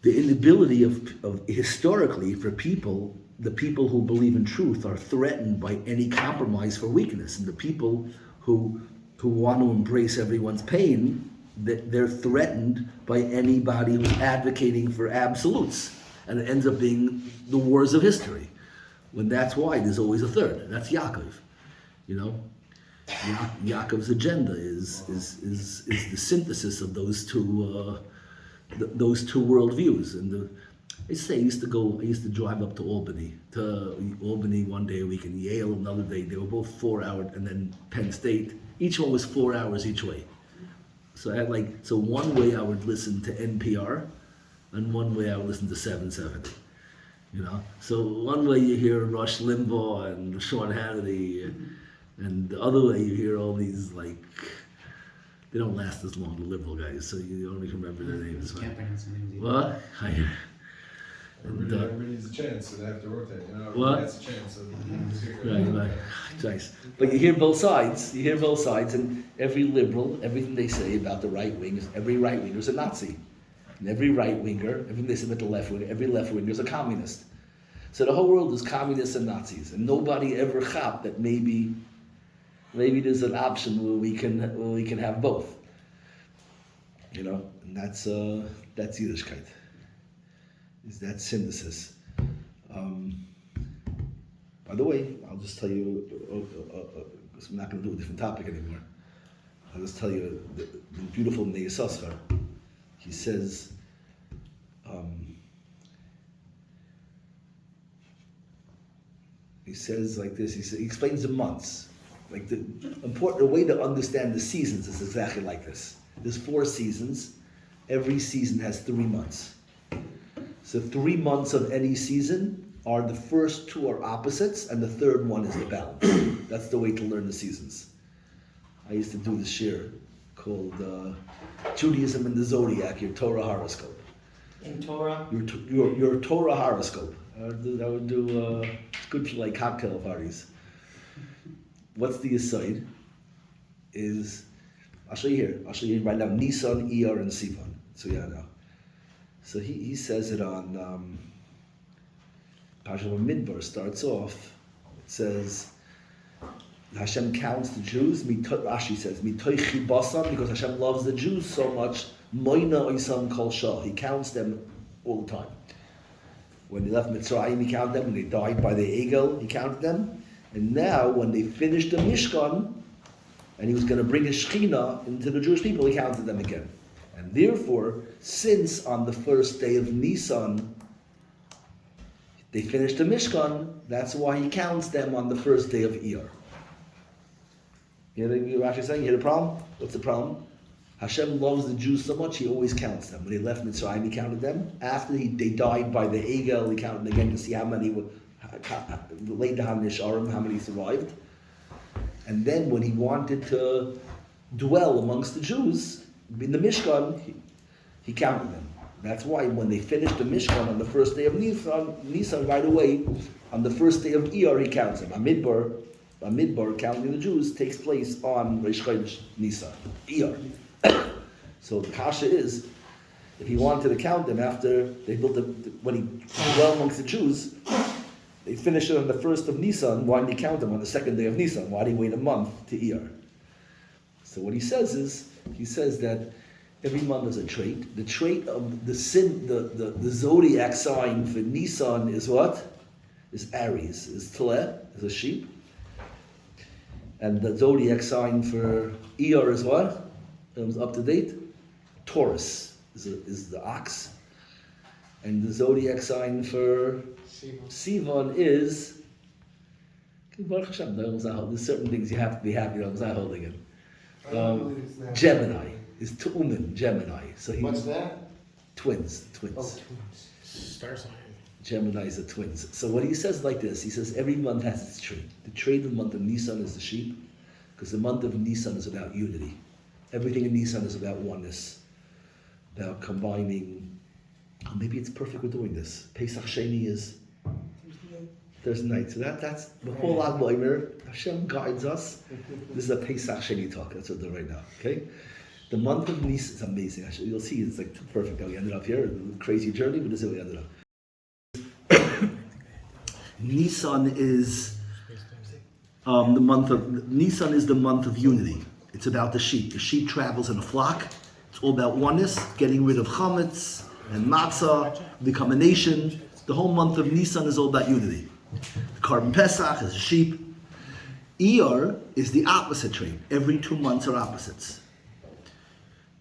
the inability of historically for people, the people who believe in truth are threatened by any compromise for weakness, and the people who want to embrace everyone's pain, they're threatened by anybody who's advocating for absolutes, and it ends up being the wars of history. When that's why there's always a third. That's Yaakov, you know. Yaakov's agenda is the synthesis of those two worldviews. And I used to drive up to Albany one day a week, and Yale another day. They were both 4 hours, and then Penn State. Each one was 4 hours each way. So I had one way I would listen to NPR, and one way I would listen to 770. You know, so one way you hear Rush Limbaugh and Sean Hannity, and the other way you hear all these they don't last as long, the liberal guys, so you only remember their names. Can't pronounce their names either. What? Everybody needs a chance, so they have to rotate. You know, What? That's a chance. So Right. Nice. But you hear both sides. And every liberal, everything they say about the right wing, every right winger is a Nazi. And every right winger, everything they say about the left winger, every left winger is a communist. So the whole world is communists and Nazis, and nobody ever thought that maybe there's an option where we can have both. You know, and that's Yiddishkeit. Is that synthesis? By the way, I'll just tell you, because we're not going to do a different topic anymore. I'll just tell you the beautiful Neis Yisachar. He says, like this. He explains the months. Like the way to understand the seasons is exactly like this. There's 4 seasons. Every season has 3 months. So 3 months of any season are the first 2 are opposites, and the third one is the balance. That's the way to learn the seasons. I used to do this shir called Judaism and the Zodiac, your Torah horoscope. In Torah? Your Torah horoscope. I would do it's good for cocktail parties. What's the aside? I'll show you here. I'll show you right now. Nisan, Iyar, and Sivan. So yeah, now. So he says it on Parashat Midbar. Starts off. It says Hashem counts the Jews. Rashi says mitoy chibasam, because Hashem loves the Jews so much. Moina oisam kol shah. He counts them all the time. When they left Mitzrayim, he counted them. When they died by the Egel, he counted them. And now, when they finished the Mishkan, and he was going to bring his Shekhinah into the Jewish people, he counted them again. And therefore, since on the first day of Nisan, they finished the Mishkan, that's why he counts them on the first day of Iyar. You know what Rashi is saying? You hear the problem? What's the problem? Hashem loves the Jews so much, he always counts them. When they left Mitzrayim, he counted them. After they died by the Egel, he counted them again to see how many were laid down Nisharim, how many survived. And then when he wanted to dwell amongst the Jews, in the Mishkan, he counted them. That's why when they finished the Mishkan on the first day of Nisan, right away, on the first day of Iyar, he counts them. Midbar, counting the Jews, takes place on Rosh Chodesh Nisan, Iyar. So the kasha is, if he wanted to count them after they built when he dwelled amongst the Jews, they finished it on the first of Nisan. Why didn't he count them on the second day of Nisan? Why did he wait a month to Iyar? So what he says that every month is a trait. The trait of the zodiac sign for Nisan is what? Is Aries, is Tleh, is a sheep. And the zodiac sign for Iyar is what? It was up to date. Taurus is the ox. And the zodiac sign for Sivan is there's certain things you have to be happy with. I'm not holding it. Gemini is Tu'umin, Gemini. So what's that? Twins. Oh, twins. Star sign. Geminis are twins. So what he says like this, he says every month has its trait. The trait of the month of Nisan is the sheep, because the month of Nisan is about unity. Everything in Nisan is about oneness, about combining. Oh, maybe it's perfect we're doing this. Pesach Sheni is Thursday night. So that's the whole Lag B'Omer. Hashem guides us. This is a Pesach Sheni talk. That's what we're doing right now. Okay. The month of Nisan is amazing. Actually, you'll see it's like perfect how we ended up here. A crazy journey, but this is how we ended up. Nisan is Nisan is the month of unity. It's about the sheep. The sheep travels in a flock. It's all about oneness, getting rid of chametz and matzah, become a nation. The whole month of Nisan is all about unity. The Korban Pesach is a sheep. Iyar is the opposite trait. Every 2 months are opposites.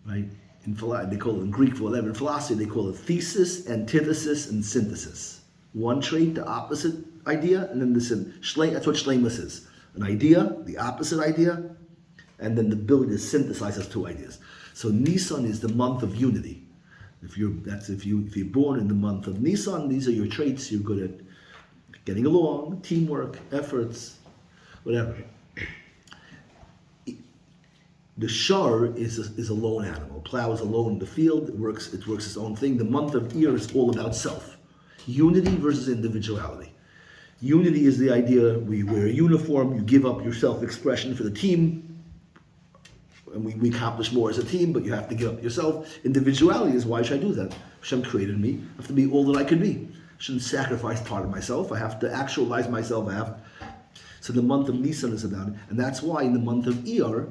Right? They call it in Greek, whatever. In philosophy, they call it thesis, antithesis, and synthesis. One trait, the opposite idea, and then that's what shleimus is. An idea, the opposite idea, and then the ability to synthesize those two ideas. So Nisan is the month of unity. If you're born in the month of Nisan, these are your traits. You're good at getting along, teamwork, efforts, whatever. The shar is a lone animal. Plows alone in the field. It works its own thing. The month of Iyar is all about self. Unity versus individuality. Unity is the idea we wear a uniform, you give up your self-expression for the team, and we accomplish more as a team, but you have to give up yourself. Individuality is, why should I do that? Hashem created me. I have to be all that I could be. I shouldn't sacrifice part of myself. I have to actualize myself. So the month of Nisan is about it, and that's why in the month of Iyar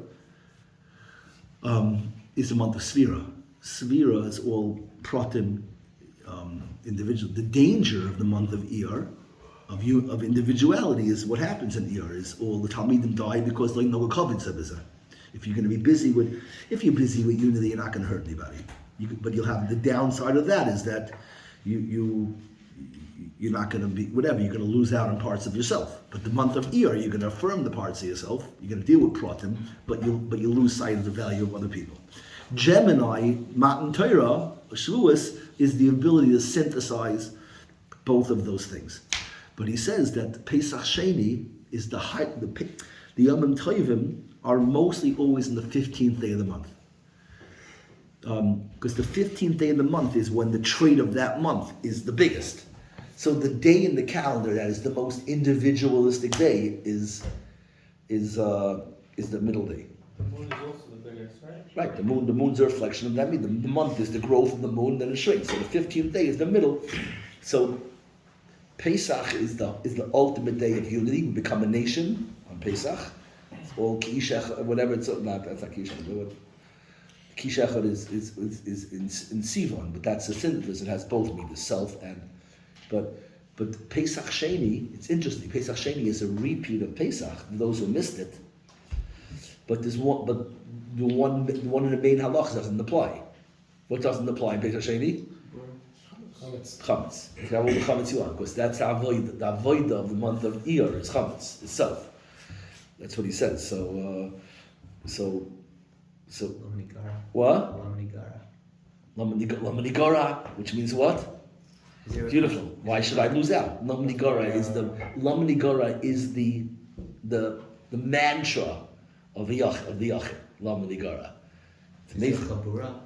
is the month of Svira. Svira is all pratim, individual. The danger of the month of Iyar, of individuality, is what happens in Iyar is all the Talmidim die because they know what kavod is. If you're going to be busy with unity, you're not going to hurt anybody. But you'll have the downside of that is that you're not going to be whatever. You're going to lose out on parts of yourself. But the month of Iyar, you're going to affirm the parts of yourself. You're going to deal with pratim, but you lose sight of the value of other people. Gemini, Matan Torah, Shavuos, is the ability to synthesize both of those things. But he says that Pesach Sheni is the Yomim Tovim are mostly always in the 15th day of the month. Because the 15th day of the month is when the trait of that month is the biggest. So the day in the calendar that is the most individualistic day is the middle day. The moon is also the biggest, right? Right, the moon's a reflection of that. The month is the growth of the moon, then it shrinks. So the 15th day is the middle. So Pesach is the ultimate day of unity. We become a nation on Pesach. It's all Kishach, whatever it's not. That's not Kishach. Kishach is in Sivan, but that's a synthesis. It has both meanings, self and. But Pesach Sheni, it's interesting. Pesach Sheni is a repeat of Pesach. Those who missed it. But the one in the main halachas doesn't apply. What doesn't apply in Pesach Sheni? Chametz. You have all the chametz you want, because that's the avodah. The avodah of the month of Iyar is chametz itself. That's what he says. So. What? Lamanigara, which means what? Beautiful. Why should I lose out? Lamanigara is the mantra of the Yachid. Lamanigara. It's amazing.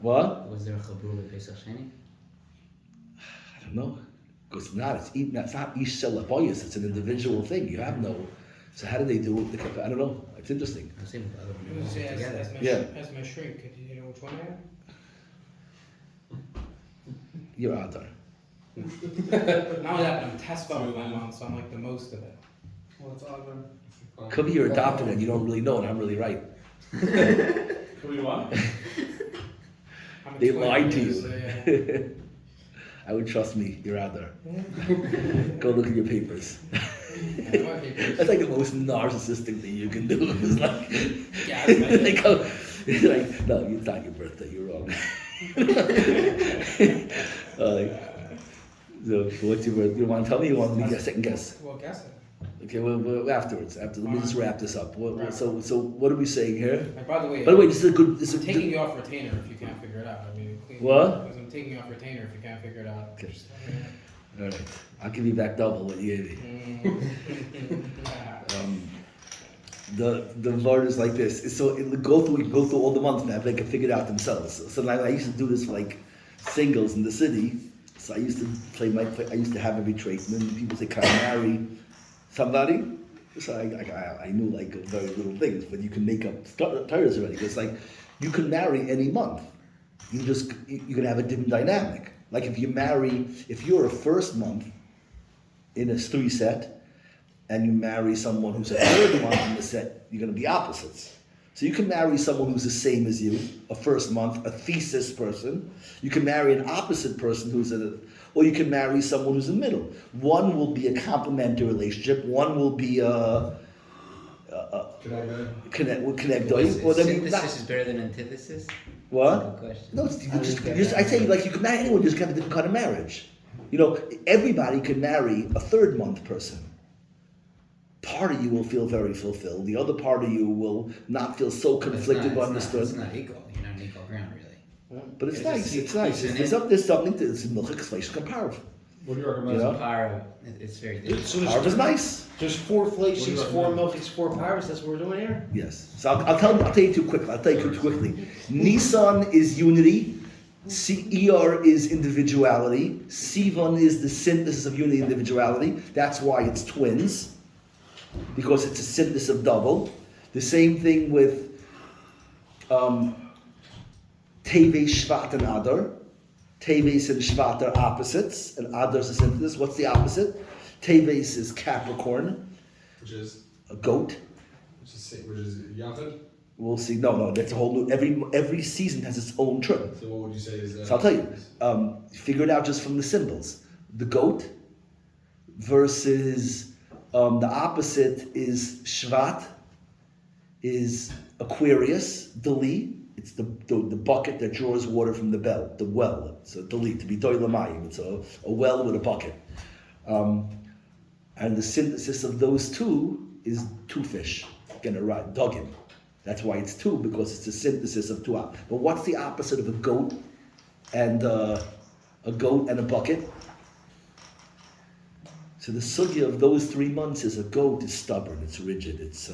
What? Was there a chabura with Pesach Sheni? I don't know. Because it's not Ish Selaboyas, it's an individual thing. You have no. So how do they do it? I don't know. It's interesting. As my shrink, do you know which one I am? You're out there. Not only that, but I'm test with my mom, so I'm like the most of it. Well, it's odd. Could be you're adopted and you don't really know, and I'm really right. Could we what? They lied to you. So, yeah. I would trust me. You're out there. Go look at your papers. That's like the most narcissistic thing you can do. It's like, they go, it's like, no, it's not your birthday. You're wrong. So what's your birthday? You want to tell me? You want me to second guess? Well, guess it. Okay, well afterwards. Let me just wrap this up. So what are we saying here? And by the way, this is a good. This I'm is taking you off retainer if you can't figure it out. I mean, what? Because I'm taking you off retainer if you can't figure it out. Okay. All right, I'll give you back double what you gave me. The word is like this. So we can go through all the months now. They can figure it out themselves. So I used to do this for like singles in the city. So I used to I used to have every trait. And then people say, "Can I marry somebody?" So I knew like very little things, but you can make up tires already. It's like You can marry any month. You can have a different dynamic. Like if you're a first month in a 3 set, and you marry someone who's a third month in the set, you're going to be opposites. So you can marry someone who's the same as you, a first month, a thesis person. You can marry an opposite person or you can marry someone who's in the middle. One will be a complementary relationship. One will be a connect. Or Synthesis is better than antithesis? What? Question. No, I say like you can marry anyone, just have a different kind of marriage. Everybody can marry a third month person. Part of you will feel very fulfilled. The other part of you will not feel so conflicted or understood. It's not equal. You're not on equal ground, really. But it's nice. It's nice. There's something to it's milchik comparative. What do you recommend? Para, it's very different. Parv is nice. There's 4 fleishiks, 4 milchiks, 4 paras. That's what we're doing here. Yes. So I'll tell you too quickly. Nisan is unity. ER is individuality. Sivan is the synthesis of unity and individuality. That's why it's twins, because it's a synthesis of double. The same thing with Teves, Shvat, and Adar. Teves and Shvat are opposites, and Adar is a synthesis. What's the opposite? Teves is Capricorn. Which is? A goat. Which is Yachid? We'll see. No, that's a whole new. Every season has its own trip. So what would you say is? So I'll tell you. Figure it out just from the symbols. The goat versus the opposite is Shvat, is Aquarius, Dali. It's the bucket that draws water from the well. So Dali, to be Doilamayim. It's a well with a bucket. And the synthesis of those two is 2 fish. Gonna ride Duggan. That's why it's 2, because it's the synthesis of 2. But what's the opposite of a goat and a bucket? So the sugya of those 3 months is a goat is stubborn, it's rigid, it's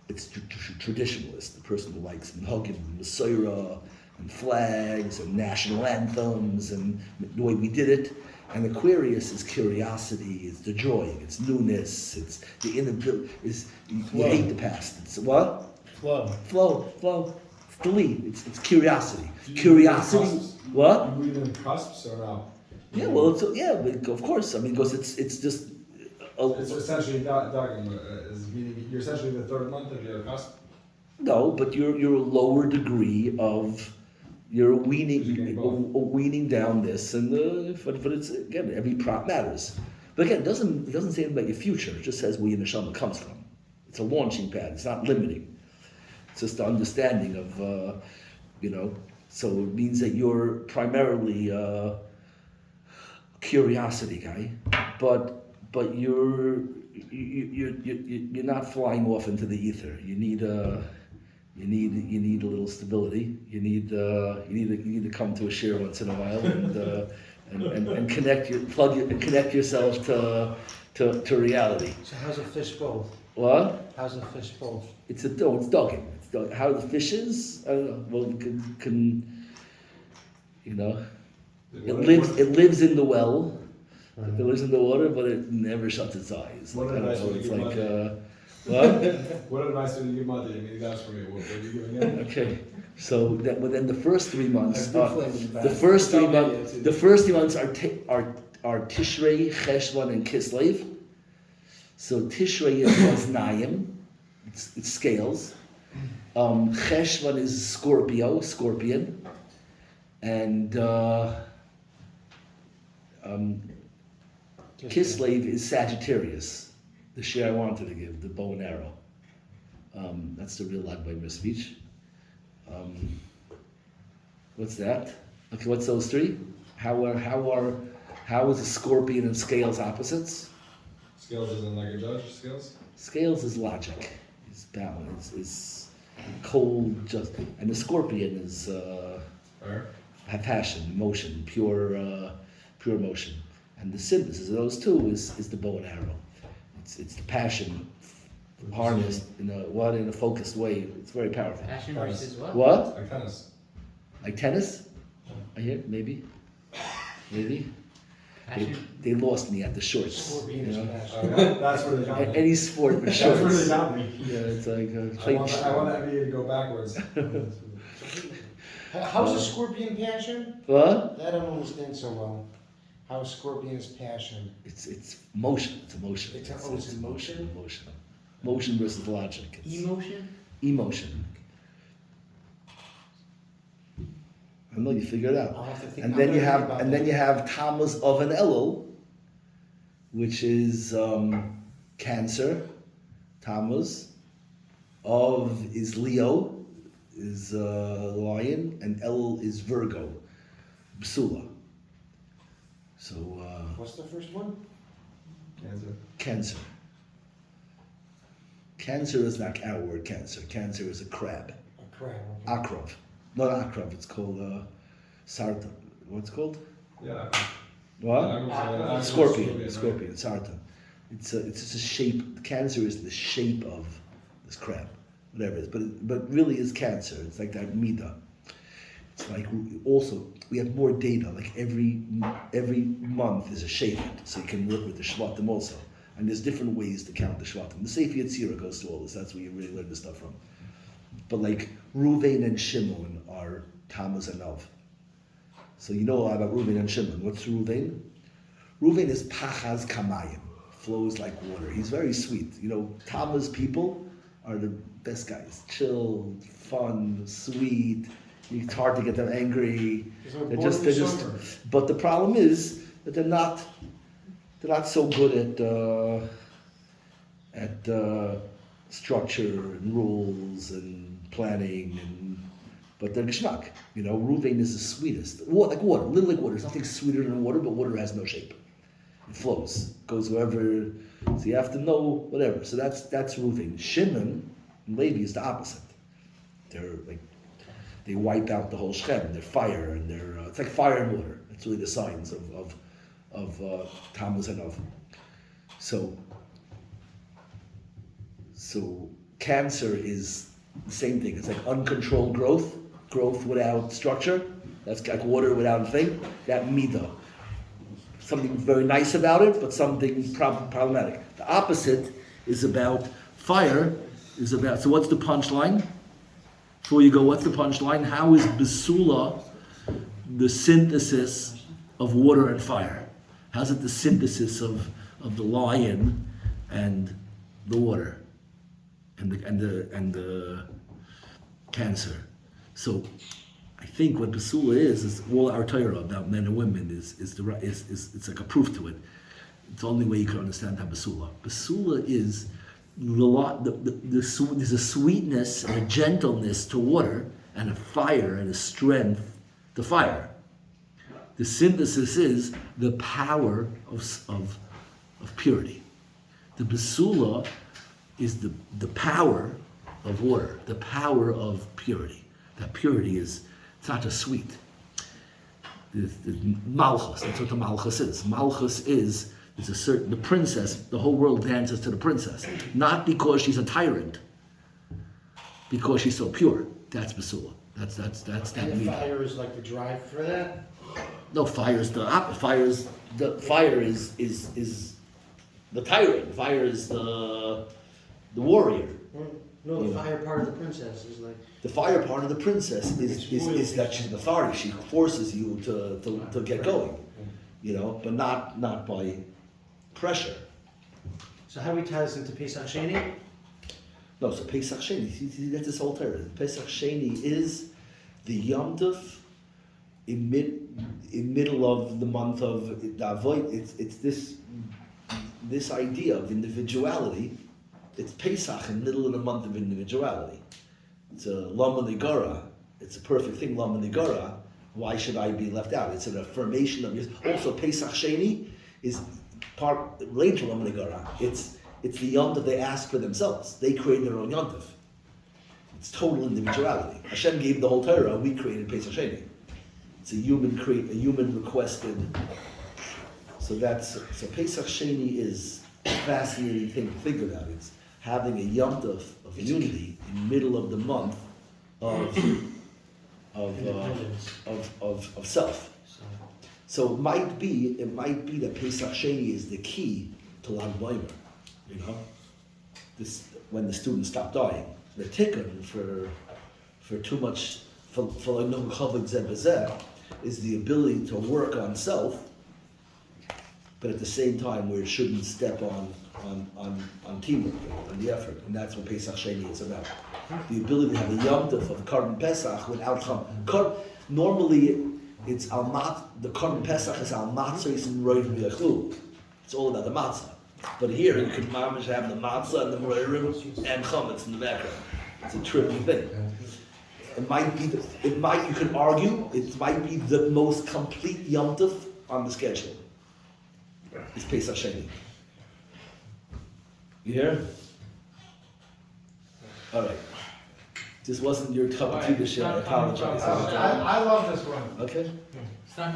traditionalist, the person who likes minhagim, Masorah, and flags, and national anthems, and the way we did it. And Aquarius is curiosity, it's the joy, it's newness, it's the inability, you hate the past. It's what? Flow. It's the lead. It's curiosity. Curiosity. What? You believe in cusps or no? Yeah, well, of course. I mean, because it's just. It's essentially meaning you're essentially the 3rd month of your cusp. No, but you're a lower degree of. You're weaning down this, and but it's again every prop matters. But again, it doesn't say anything about your future. It just says where your neshama comes from. It's a launching pad. It's not limiting. It's just the understanding of, so it means that you're primarily a curiosity guy, but you're not flying off into the ether. You need a little stability. You need to come to a share once in a while and connect yourself to reality. So how's a fish bowl? What? How's a fish bowl? It's dogging. How the fish is, I don't know. Well, it lives in the well. It lives in the water, but it never shuts its eyes. What advice would you give Mother? What advice would you give Mother? I mean, that's for me. What are you giving him? Okay, so within the first 3 months, the first 3 months are Tishrei, Cheshvan, and Kislev. So Tishrei is Maznayim, it's scales. Cheshvan is scorpion, and Kislev is Sagittarius, the share I wanted to give, the bow and arrow. That's the real Lag BaOmer speech. What's that? Okay, what's those 3? How is a scorpion and scales opposites? Scales isn't like a judge. Scales is logic, is balance, is cold, just, and the scorpion is passion, emotion, pure emotion, and the synthesis of those 2 is the bow and arrow. It's the passion harnessed in a focused way. It's very powerful. Passion versus what? What? Like tennis. Like tennis? I hear maybe. They lost me at the shorts. That's where they got me. Any sport with shorts. That's where they got me. Yeah, it's like I want the NBA to go backwards. How's a scorpion passion? What? That I don't understand so well. How a scorpion is passion. It's motion. It's emotion. It's emotion? Emotion. Motion versus logic. Emotion? Emotion. I know you figure it out. I'll have to think. And I'm then gonna you think have about and then that. you have Tammuz of an Elul, which is Cancer. Tammuz of is Leo, is Lion, and Elul is Virgo, Psula. So What's the first one? Cancer. Cancer is not our word. Cancer. Cancer is a crab. A crab. Okay. Akrov. Not akrov. It's called sarta. What's it called? Yeah. What? Scorpion. Scorpion. Sarta. It's just a shape. Cancer is the shape of this crab, whatever it is. But really is cancer. It's like that midah. It's like also we have more data. Like every month is a shevet, so you can work with the shvatim also. And there's different ways to count the shvatim. The Sefer Yetzirah goes through all this. That's where you really learn this stuff from. But like Ruvain and Shimon are Tammuz and Av. So you know a lot about Ruvain and Shimon. What's Ruvain? Ruvain is pachaz kamayim, flows like water. He's very sweet. You know, Tammuz people are the best guys. Chill, fun, sweet. It's hard to get them angry. They're just. But the problem is that they're not so good at structure and rules and planning but they're geschmack. You know, Ruvain is the sweetest. Like water, little like water. There's nothing sweeter than water, but water has no shape. It flows, goes wherever. So you have to know whatever. So that's Ruvain. Shimon and Levi is the opposite. They're like they wipe out the whole Shem. They're fire and they're it's like fire and water. That's really the signs of Tammuz and Av. So Cancer is the same thing. It's like uncontrolled growth without structure. That's like water without a thing. That midah. Something very nice about it, but something problematic. The opposite is about fire. So what's the punchline? Before you go, what's the punchline? How is Besula the synthesis of water and fire? How's it the synthesis of the lion and the water and the cancer? So I think what Besula is all our Torah about men and women is it's like a proof to it. It's the only way you can understand how Besula. Besula is there's a sweetness and a gentleness to water and a fire and a strength to fire. The synthesis is the power of purity. The Besula is the power of water, the power of purity. That purity is, it's not just sweet. The Malchus, that's what the Malchus is. Malchus is the princess, the whole world dances to the princess. Not because she's a tyrant, because she's so pure. That's Besula. That's that And the meaning. fire is like the drive for that? No, fire is the tyrant. Fire is the warrior. No, the fire part of the princess is like. The fire part of the princess is that she's an authority. She forces you to get going, you know, but not by pressure. So how do we tie this into Pesach Sheni? No, so Pesach Sheni, see, that's this whole Torah. Pesach Sheni is the Yom Tov in middle of the month of Avot. It's this idea of individuality. It's Pesach in the middle of the month of individuality. It's a Lama Nigara. It's a perfect thing, Lama Nigara. Why should I be left out? It's an affirmation of yours. Also, Pesach Sheni is part related to Lama Nigara. It's the Yom Tov they ask for themselves. They create their own Yom Tov. It's total individuality. Hashem gave the whole Torah. We created Pesach Sheni. It's a human requested. So Pesach Sheni is a fascinating thing to think about. It's having a Yom Tov of unity in the middle of the month of self. So it might be that Pesach Sheni is the key to Lag B'Omer, you know, when the students stop dying. The tikkun for too much for no chavod zeh b'zeh, is the ability to work on self, but at the same time where it shouldn't step on teamwork, on the effort, and that's what Pesach Sheni is about. The ability to have a Yom Tov of Korban Pesach without normally it's the Korban Pesach is al matzos and roiv v'yachlu. It's all about the matzah. But here you can mamish have the matzah and the roiv and chametz in the background. It's a trippy thing. You could argue, it might be the most complete Yom Tov on the schedule. It's Pesach Sheni. You hear? All right. This wasn't your cup of tea this year. I apologize. I love this one. Okay. It's not